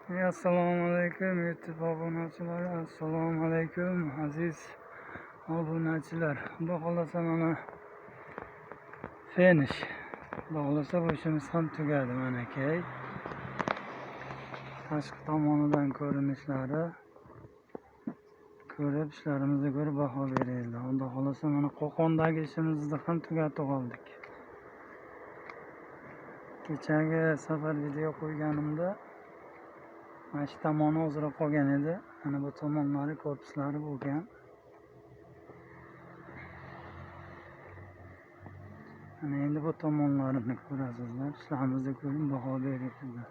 Assalomu alaykum YouTube obunachilari, assalomu alaykum aziz obunachilar. Xudo xolasa mana finish. Xudo xolasa bu ishimiz ham tugadi mana key. Tashqi tomonidan ko'rinishlari ko'rib ishlarimizga ko'ra baho beringlar. Xudo xolasa mana Qo'qondagi ishimizni ham tugatib oldik. Kechagi safar video qo'yganimda mana shu tomoni ozroq qolgan edi. Mana bu tomonlari korpuslari bo'lgan. Mana endi bu tomonlarini ko'rasizlar. Ishlarimizni ko'rib baho beringlar.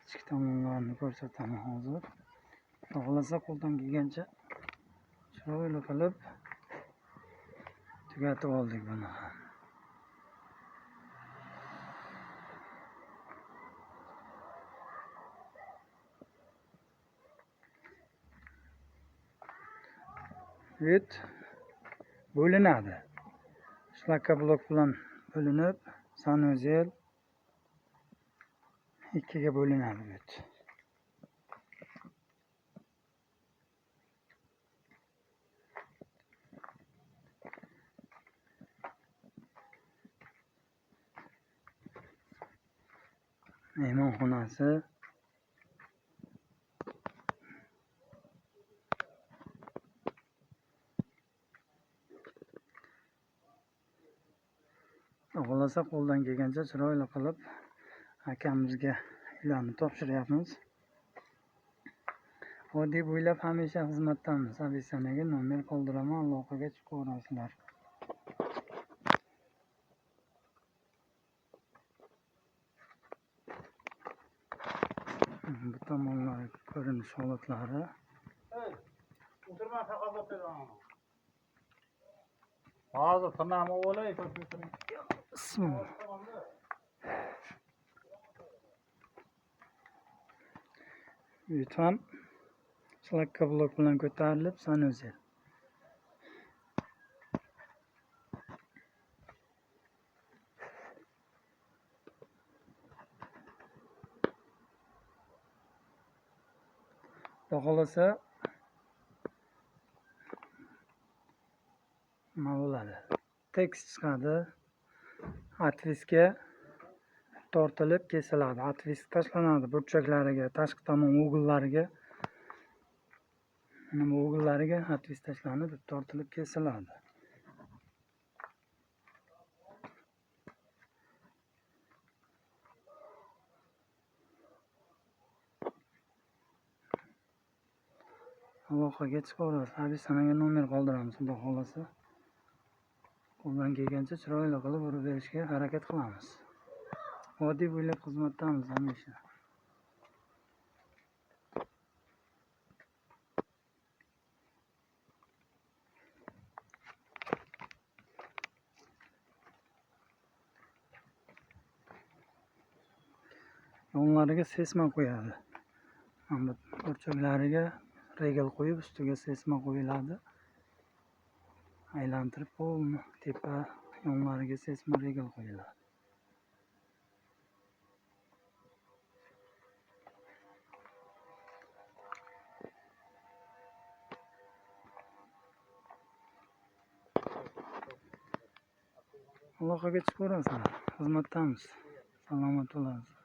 Ichki tomonlarini ko'rsataman hozir. Xohlasa qo'ldan kelgancha chiroyli qilib tugatib oldik buni ham. Yut bo'linadi. Shlaka blok bilan bo'linib, sanuzel ikkiga bo'linadi yut. Mehmonxonasi xohlasa qo'ldan kelgancha chiroyli qilib akamizga uylarni topshiryapmiz. Oddiy bo'ylab hamisha xizmatdamiz. Abisanaga nomer qoldiraman, aloqaga chiqaverasizlar. Bu tomonlar ko'rinish holatlari. Hozir tirnog'im o'lay, Yut ham shlaka blok bilan ko'tarilib, sanuzel. Xohlasa nima bo'ladi? Tekst chiqadi. Atviska tortilib kesiladi. Atvisk tashlanadi burchaklariga, tashqi tomon o'g'illariga. Mana bu o'g'illariga atvisk tashlanib, tortilib kesiladi. Aloqaga chiqaverasiz. Abisanaga nomer qoldiramiz, xudo xolasa. Qo'ldan kelgancha chiroyli qilib urib berishga harakat qilamiz. Oddiy bo'ylab xizmatdamiz hamisha. Yonlariga sesma qo'yadi. Mana burchaklariga regal qo'yib, ustiga sesma qo'yiladi. Aylantirib polni tepa yonlariga sesma regal qo'yiladi. Aloqaga chiqaverasizlar. Xizmatdamiz. Salomat bo'lasiz.